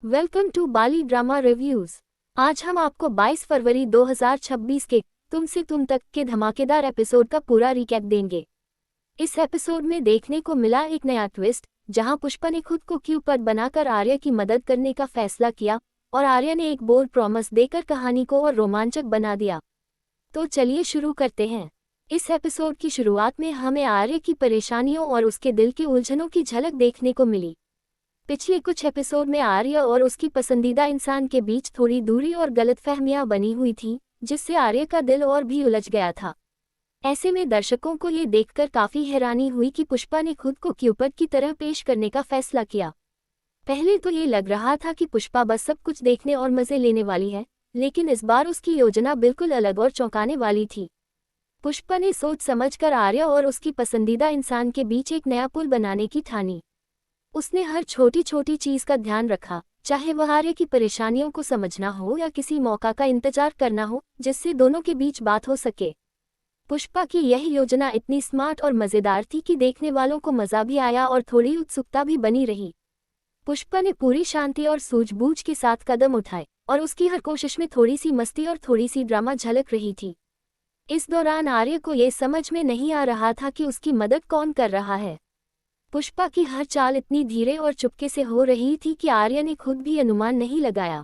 Welcome to Bali drama reviews. आज हम आपको 22 फरवरी 2026 के तुम से तुम तक के धमाकेदार एपिसोड का पूरा रिकैप देंगे। इस एपिसोड में देखने को मिला एक नया ट्विस्ट, जहां पुष्पा ने खुद को क्यूपिड बनाकर आर्या की मदद करने का फैसला किया और आर्या ने एक बोल्ड प्रॉमिस देकर कहानी को और रोमांचक बना दिया। तो चलिए शुरू करते हैं। इस एपिसोड की शुरुआत में हमें आर्या की परेशानियों और उसके दिल की उलझनों की झलक देखने को मिली। पिछले कुछ एपिसोड में आर्या और उसकी पसंदीदा इंसान के बीच थोड़ी दूरी और गलतफहमियां बनी हुई थीं, जिससे आर्या का दिल और भी उलझ गया था। ऐसे में दर्शकों को ये देखकर काफी हैरानी हुई कि पुष्पा ने खुद को क्यूपिड की तरह पेश करने का फैसला किया। पहले तो ये लग रहा था कि पुष्पा बस सब कुछ देखने और मजे लेने वाली है, लेकिन इस बार उसकी योजना बिल्कुल अलग और चौंकाने वाली थी। पुष्पा ने सोच समझकर आर्या और उसकी पसंदीदा इंसान के बीच एक नया पुल बनाने की ठानी। उसने हर छोटी छोटी चीज का ध्यान रखा, चाहे वह आर्या की परेशानियों को समझना हो या किसी मौका का इंतजार करना हो जिससे दोनों के बीच बात हो सके। पुष्पा की यह योजना इतनी स्मार्ट और मजेदार थी कि देखने वालों को मजा भी आया और थोड़ी उत्सुकता भी बनी रही। पुष्पा ने पूरी शांति और सूझबूझ के साथ कदम उठाए और उसकी हर कोशिश में थोड़ी सी मस्ती और थोड़ी सी ड्रामा झलक रही थी। इस दौरान आर्या को यह समझ में नहीं आ रहा था कि उसकी मदद कौन कर रहा है। पुष्पा की हर चाल इतनी धीरे और चुपके से हो रही थी कि आर्या ने खुद भी अनुमान नहीं लगाया।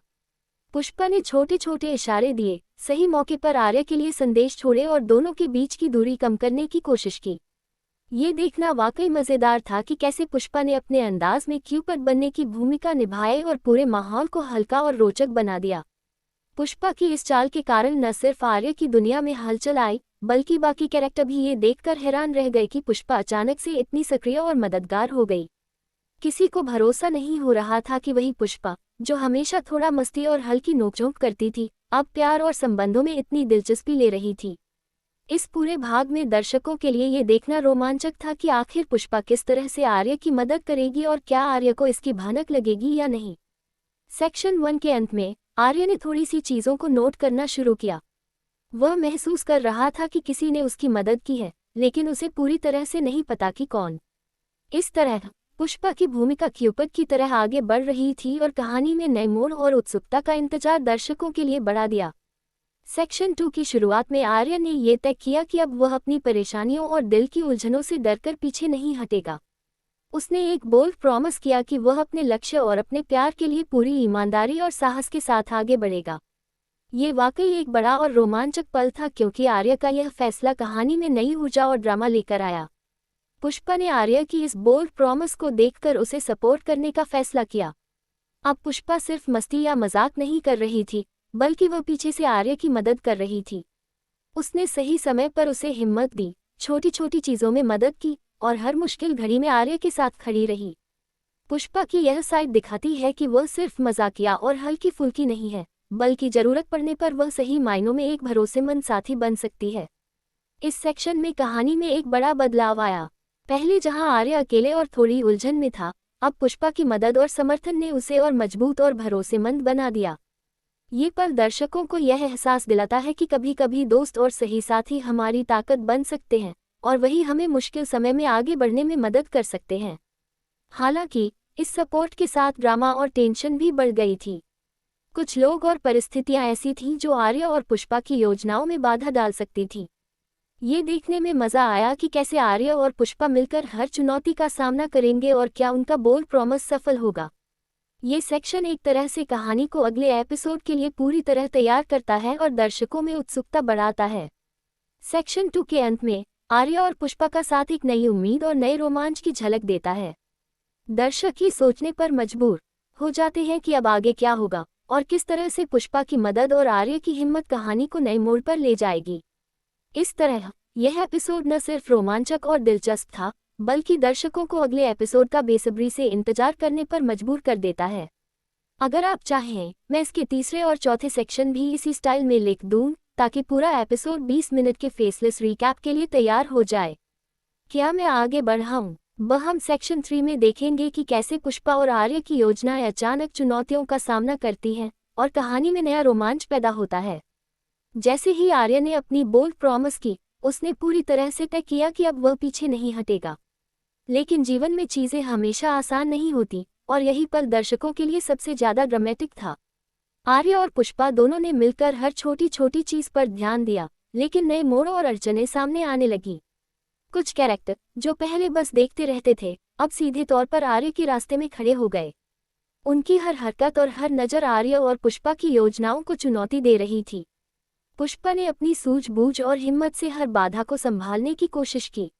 पुष्पा ने छोटे छोटे इशारे दिए, सही मौके पर आर्या के लिए संदेश छोड़े और दोनों के बीच की दूरी कम करने की कोशिश की। ये देखना वाकई मजेदार था कि कैसे पुष्पा ने अपने अंदाज में क्यूपिड बनने की भूमिका निभाई और पूरे माहौल को हल्का और रोचक बना दिया। पुष्पा की इस चाल के कारण न सिर्फ आर्या की दुनिया में हलचल आई, बल्कि बाकी कैरेक्टर भी ये देखकर हैरान रह गए कि पुष्पा अचानक से इतनी सक्रिय और मददगार हो गई। किसी को भरोसा नहीं हो रहा था कि वही पुष्पा, जो हमेशा थोड़ा मस्ती और हल्की नोकझोंक करती थी, अब प्यार और संबंधों में इतनी दिलचस्पी ले रही थी। इस पूरे भाग में दर्शकों के लिए ये देखना रोमांचक था कि आखिर पुष्पा किस तरह से आर्या की मदद करेगी और क्या आर्या को इसकी भनक लगेगी या नहीं। सेक्शन 1 के अंत में आर्या ने थोड़ी सी चीजों को नोट करना शुरू किया। वह महसूस कर रहा था कि किसी ने उसकी मदद की है, लेकिन उसे पूरी तरह से नहीं पता कि कौन। इस तरह पुष्पा की भूमिका क्यूपिड की तरह आगे बढ़ रही थी और कहानी में नए मोड़ और उत्सुकता का इंतजार दर्शकों के लिए बढ़ा दिया। सेक्शन 2 की शुरुआत में आर्या ने यह तय किया कि अब वह अपनी परेशानियों और दिल की उलझनों से डरकर पीछे नहीं हटेगा। उसने एक बोल्ड प्रॉमिस किया कि वह अपने लक्ष्य और अपने प्यार के लिए पूरी ईमानदारी और साहस के साथ आगे बढ़ेगा। ये वाकई एक बड़ा और रोमांचक पल था, क्योंकि आर्या का यह फैसला कहानी में नई ऊर्जा और ड्रामा लेकर आया। पुष्पा ने आर्या की इस बोल्ड प्रॉमिस को देखकर उसे सपोर्ट करने का फैसला किया। अब पुष्पा सिर्फ मस्ती या मजाक नहीं कर रही थी, बल्कि वह पीछे से आर्या की मदद कर रही थी। उसने सही समय पर उसे हिम्मत दी, छोटी छोटी चीजों में मदद की और हर मुश्किल घड़ी में आर्या के साथ खड़ी रही। पुष्पा की यह साइड दिखाती है कि वह सिर्फ मजाकिया और हल्की फुल्की नहीं है, बल्कि जरूरत पड़ने पर वह सही मायनों में एक भरोसेमंद साथी बन सकती है। इस सेक्शन में कहानी में एक बड़ा बदलाव आया। पहले जहां आर्या अकेले और थोड़ी उलझन में था, अब पुष्पा की मदद और समर्थन ने उसे और मजबूत और भरोसेमंद बना दिया। ये पल दर्शकों को यह एहसास दिलाता है कि कभी कभी दोस्त और सही साथी हमारी ताकत बन सकते हैं और वही हमें मुश्किल समय में आगे बढ़ने में मदद कर सकते हैं। हालांकि इस सपोर्ट के साथ ड्रामा और टेंशन भी बढ़ गई थी। कुछ लोग और परिस्थितियां ऐसी थीं जो आर्या और पुष्पा की योजनाओं में बाधा डाल सकती थीं। ये देखने में मजा आया कि कैसे आर्या और पुष्पा मिलकर हर चुनौती का सामना करेंगे और क्या उनका बोल्ड प्रॉमिस सफल होगा। ये सेक्शन एक तरह से कहानी को अगले एपिसोड के लिए पूरी तरह तैयार करता है और दर्शकों में उत्सुकता बढ़ाता है। सेक्शन 2 के अंत में आर्या और पुष्पा का साथ एक नई उम्मीद और नए रोमांच की झलक देता है। दर्शक ही सोचने पर मजबूर हो जाते हैं कि अब आगे क्या होगा और किस तरह से पुष्पा की मदद और आर्या की हिम्मत कहानी को नए मोड़ पर ले जाएगी। इस तरह यह एपिसोड न सिर्फ रोमांचक और दिलचस्प था, बल्कि दर्शकों को अगले एपिसोड का बेसब्री से इंतजार करने पर मजबूर कर देता है। अगर आप चाहें, मैं इसके तीसरे और चौथे सेक्शन भी इसी स्टाइल में लिख दूं, ताकि पूरा एपिसोड 20 मिनट के फेसलेस रिकैप के लिए तैयार हो जाए। क्या मैं आगे बढ़ाऊं? वह हम सेक्शन 3 में देखेंगे कि कैसे पुष्पा और आर्या की योजनाएं अचानक चुनौतियों का सामना करती हैं और कहानी में नया रोमांच पैदा होता है। जैसे ही आर्या ने अपनी बोल्ड प्रॉमिस की, उसने पूरी तरह से तय किया कि अब वह पीछे नहीं हटेगा। लेकिन जीवन में चीजें हमेशा आसान नहीं होती और यही पल दर्शकों के लिए सबसे ज्यादा ड्रामेटिक था। आर्य और पुष्पा दोनों ने मिलकर हर छोटी छोटी चीज पर ध्यान दिया, लेकिन नए मोड़ और अड़चनें सामने आने लगी। कुछ कैरेक्टर जो पहले बस देखते रहते थे, अब सीधे तौर पर आर्य के रास्ते में खड़े हो गए। उनकी हर हरकत और हर नज़र आर्य और पुष्पा की योजनाओं को चुनौती दे रही थी। पुष्पा ने अपनी सूझबूझ और हिम्मत से हर बाधा को संभालने की कोशिश की।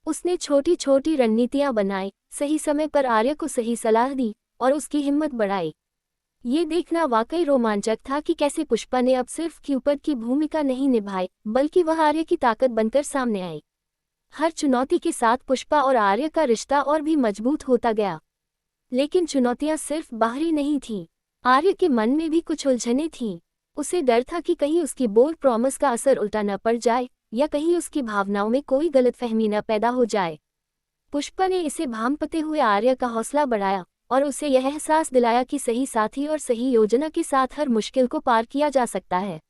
उसने छोटी छोटी रणनीतियां बनाई, सही समय पर आर्य को सही सलाह दी और उसकी हिम्मत बढ़ाई। ये देखना वाकई रोमांचक था कि कैसे पुष्पा ने अब सिर्फ क्यूपिड की भूमिका नहीं निभाई, बल्कि वह आर्य की ताकत बनकर सामने आई। हर चुनौती के साथ पुष्पा और आर्य का रिश्ता और भी मजबूत होता गया। लेकिन चुनौतियां सिर्फ बाहरी नहीं थीं। आर्य के मन में भी कुछ उलझनें थीं। उसे डर था कि कहीं उसकी बोल्ड प्रॉमिस का असर उल्टा न पड़ जाए, या कहीं उसकी भावनाओं में कोई गलतफहमी न पैदा हो जाए। पुष्पा ने इसे भांपते हुए आर्य का हौसला बढ़ाया और उसे यह एहसास दिलाया कि सही साथी और सही योजना के साथ हर मुश्किल को पार किया जा सकता है।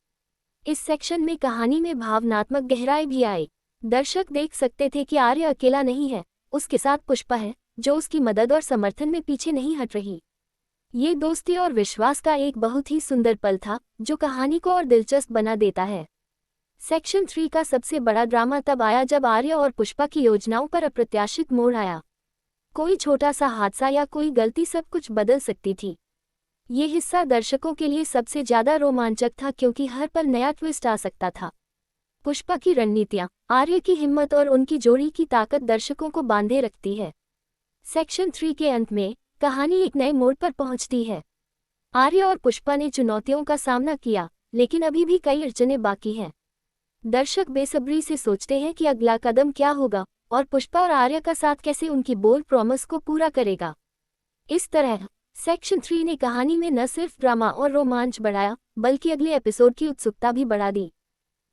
इस सेक्शन में कहानी में भावनात्मक गहराई भी आई। दर्शक देख सकते थे कि आर्य अकेला नहीं है, उसके साथ पुष्पा है, जो उसकी मदद और समर्थन में पीछे नहीं हट रही। ये दोस्ती और विश्वास का एक बहुत ही सुंदर पल था, जो कहानी को और दिलचस्प बना देता है। सेक्शन 3 का सबसे बड़ा ड्रामा तब आया जब आर्य और पुष्पा की योजनाओं पर अप्रत्याशित मोड़ आया। कोई छोटा सा हादसा या कोई गलती सब कुछ बदल सकती थी। ये हिस्सा दर्शकों के लिए सबसे ज्यादा रोमांचक था, क्योंकि हर पल नया ट्विस्ट आ सकता था। पुष्पा की रणनीतियां, आर्य की हिम्मत और उनकी जोड़ी की ताकत दर्शकों को बांधे रखती है। सेक्शन 3 के अंत में कहानी एक नए मोड़ पर पहुंचती है। आर्य और पुष्पा ने चुनौतियों का सामना किया, लेकिन अभी भी कई अड़चनें बाकी हैं। दर्शक बेसब्री से सोचते हैं कि अगला कदम क्या होगा और पुष्पा और आर्य का साथ कैसे उनकी बोल्ड प्रॉमिस को पूरा करेगा। इस तरह सेक्शन 3 ने कहानी में न सिर्फ ड्रामा और रोमांच बढ़ाया, बल्कि अगले एपिसोड की उत्सुकता भी बढ़ा दी।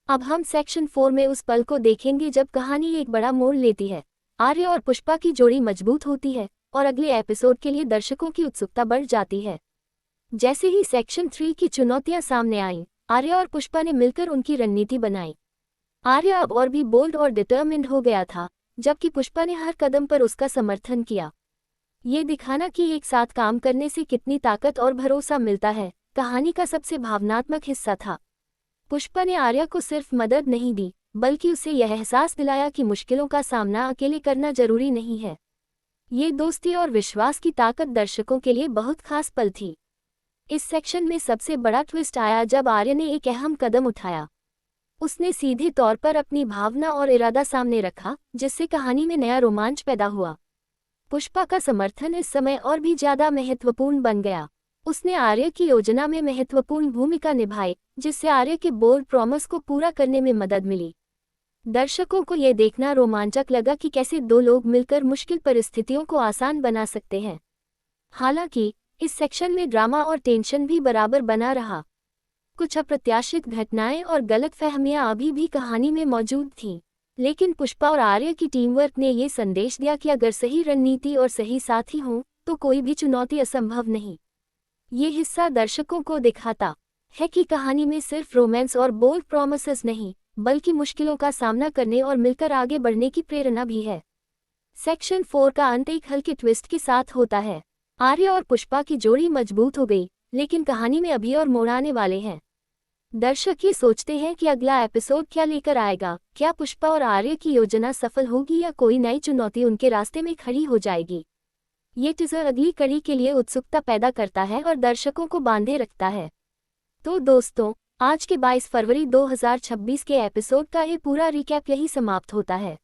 अब हम सेक्शन 4 में उस पल को देखेंगे जब कहानी एक बड़ा मोड़ लेती है, आर्य और पुष्पा की जोड़ी मजबूत होती है और अगले एपिसोड के लिए दर्शकों की उत्सुकता बढ़ जाती है। जैसे ही सेक्शन 3 की चुनौतियां सामने आईं, आर्य और पुष्पा ने मिलकर उनकी रणनीति बनाई। आर्य अब और भी बोल्ड और डिटर्मिन्ड हो गया था, जबकि पुष्पा ने हर कदम पर उसका समर्थन किया। ये दिखाना कि एक साथ काम करने से कितनी ताकत और भरोसा मिलता है, कहानी का सबसे भावनात्मक हिस्सा था। पुष्पा ने आर्य को सिर्फ मदद नहीं दी, बल्कि उसे यह एहसास दिलाया कि मुश्किलों का सामना अकेले करना जरूरी नहीं है। ये दोस्ती और विश्वास की ताकत दर्शकों के लिए बहुत खास पल थी। इस सेक्शन में सबसे बड़ा ट्विस्ट आया जब आर्य ने एक अहम कदम उठाया। उसने सीधे तौर पर अपनी भावना और इरादा सामने रखा, जिससे कहानी में नया रोमांच पैदा हुआ। पुष्पा का समर्थन इस समय और भी ज्यादा महत्वपूर्ण बन गया। उसने आर्य की योजना में महत्वपूर्ण भूमिका निभाई, जिससे आर्य के बोल्ड प्रॉमिस को पूरा करने में मदद मिली। दर्शकों को यह देखना रोमांचक लगा कि कैसे दो लोग मिलकर मुश्किल परिस्थितियों को आसान बना सकते हैं। हालांकि इस सेक्शन में ड्रामा और टेंशन भी बराबर बना रहा। कुछ अप्रत्याशित घटनाएं और गलतफहमियां अभी भी कहानी में मौजूद थीं, लेकिन पुष्पा और आर्य की टीमवर्क ने ये संदेश दिया कि अगर सही रणनीति और सही साथी हों, तो कोई भी चुनौती असंभव नहीं। ये हिस्सा दर्शकों को दिखाता है कि कहानी में सिर्फ रोमांस और बोल्ड प्रॉमिसेस नहीं, बल्कि मुश्किलों का सामना करने और मिलकर आगे बढ़ने की प्रेरणा भी है। सेक्शन 4 का अंत एक हल्के ट्विस्ट के साथ होता है। आर्य और पुष्पा की जोड़ी मजबूत हो गई, लेकिन कहानी में अभी और मोड़ आने वाले हैं। दर्शक ये सोचते हैं कि अगला एपिसोड क्या लेकर आएगा। क्या पुष्पा और आर्य की योजना सफल होगी या कोई नई चुनौती उनके रास्ते में खड़ी हो जाएगी। ये टीजर अगली कड़ी के लिए उत्सुकता पैदा करता है और दर्शकों को बांधे रखता है। तो दोस्तों, आज के 22 फरवरी 2026 के एपिसोड का ये पूरा रिकैप यही समाप्त होता है।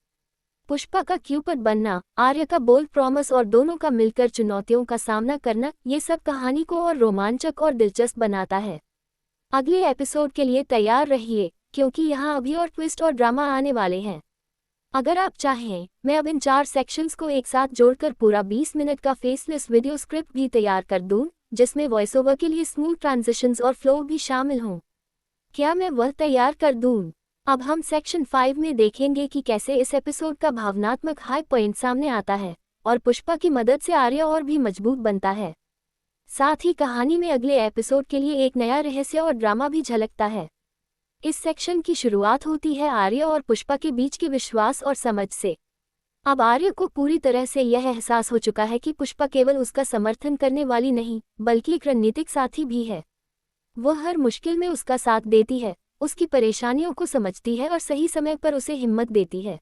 पुष्पा का क्यूपिड बनना, आर्य का बोल्ड प्रॉमिस और दोनों का मिलकर चुनौतियों का सामना करना, ये सब कहानी को और रोमांचक और दिलचस्प बनाता है। अगले एपिसोड के लिए तैयार रहिए, क्योंकि यहाँ अभी और ट्विस्ट और ड्रामा आने वाले हैं। अगर आप चाहें, मैं अब इन 4 सेक्शंस को एक साथ जोड़कर पूरा 20 मिनट का फेसलेस वीडियो स्क्रिप्ट भी तैयार कर दूं, जिसमें वॉइस ओवर के लिए स्मूथ ट्रांजिशंस और फ्लो भी शामिल हों। क्या मैं वह तैयार कर दूं? अब हम सेक्शन 5 में देखेंगे कि कैसे इस एपिसोड का भावनात्मक हाई पॉइंट सामने आता है और पुष्पा की मदद से आर्य और भी मजबूत बनता है। साथ ही कहानी में अगले एपिसोड के लिए एक नया रहस्य और ड्रामा भी झलकता है। इस सेक्शन की शुरुआत होती है आर्य और पुष्पा के बीच के विश्वास और समझ से। अब आर्य को पूरी तरह से यह एहसास हो चुका है कि पुष्पा केवल उसका समर्थन करने वाली नहीं, बल्कि एक रणनीतिक साथी भी है। वह हर मुश्किल में उसका साथ देती है, उसकी परेशानियों को समझती है और सही समय पर उसे हिम्मत देती है।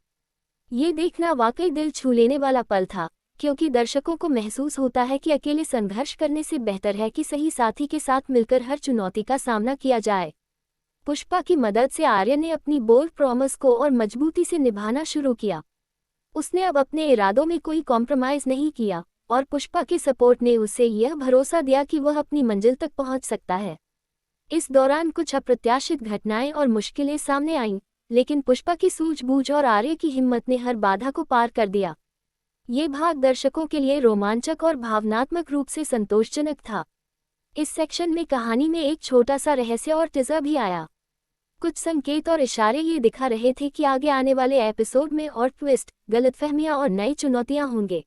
ये देखना वाकई दिल छू लेने वाला पल था, क्योंकि दर्शकों को महसूस होता है कि अकेले संघर्ष करने से बेहतर है कि सही साथी के साथ मिलकर हर चुनौती का सामना किया जाए। पुष्पा की मदद से आर्य ने अपनी बोल्ड प्रॉमिस को और मजबूती से निभाना शुरू किया। उसने अब अपने इरादों में कोई कॉम्प्रोमाइज़ नहीं किया, और पुष्पा के सपोर्ट ने उसे यह भरोसा दिया कि वह अपनी मंजिल तक पहुंच सकता है। इस दौरान कुछ अप्रत्याशित घटनाएं और मुश्किलें सामने आईं, लेकिन पुष्पा की सूझबूझ और आर्य की हिम्मत ने हर बाधा को पार कर दिया। ये भाग दर्शकों के लिए रोमांचक और भावनात्मक रूप से संतोषजनक था। इस सेक्शन में कहानी में एक छोटा सा रहस्य और टीज़र भी आया। कुछ संकेत और इशारे ये दिखा रहे थे कि आगे आने वाले एपिसोड में और ट्विस्ट, गलतफहमियां और नई चुनौतियां होंगे।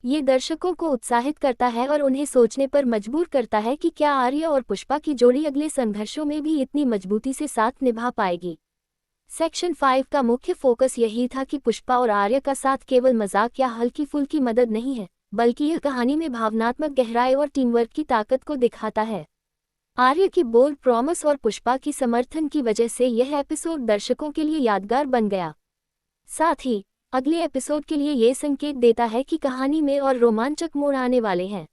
ये दर्शकों को उत्साहित करता है और उन्हें सोचने पर मजबूर करता है कि क्या आर्य और पुष्पा की जोड़ी अगले संघर्षों में भी इतनी मजबूती से साथ निभा पाएगी। सेक्शन 5 का मुख्य फोकस यही था कि पुष्पा और आर्य का साथ केवल मजाक या हल्की फुल्की मदद नहीं है, बल्कि यह कहानी में भावनात्मक गहराई और टीमवर्क की ताकत को दिखाता है। आर्य की बोल्ड प्रॉमिस और पुष्पा की समर्थन की वजह से यह एपिसोड दर्शकों के लिए यादगार बन गया। साथ ही अगले एपिसोड के लिए ये संकेत देता है कि कहानी में और रोमांचक मोड़ आने वाले हैं।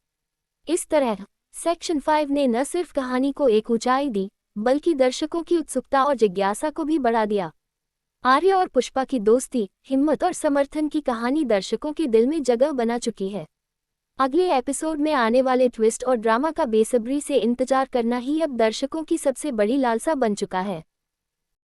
इस तरह सेक्शन 5 ने न सिर्फ कहानी को एक ऊंचाई दी, बल्कि दर्शकों की उत्सुकता और जिज्ञासा को भी बढ़ा दिया। आर्य और पुष्पा की दोस्ती, हिम्मत और समर्थन की कहानी दर्शकों के दिल में जगह बना चुकी है। अगले एपिसोड में आने वाले ट्विस्ट और ड्रामा का बेसब्री से इंतजार करना ही अब दर्शकों की सबसे बड़ी लालसा बन चुका है।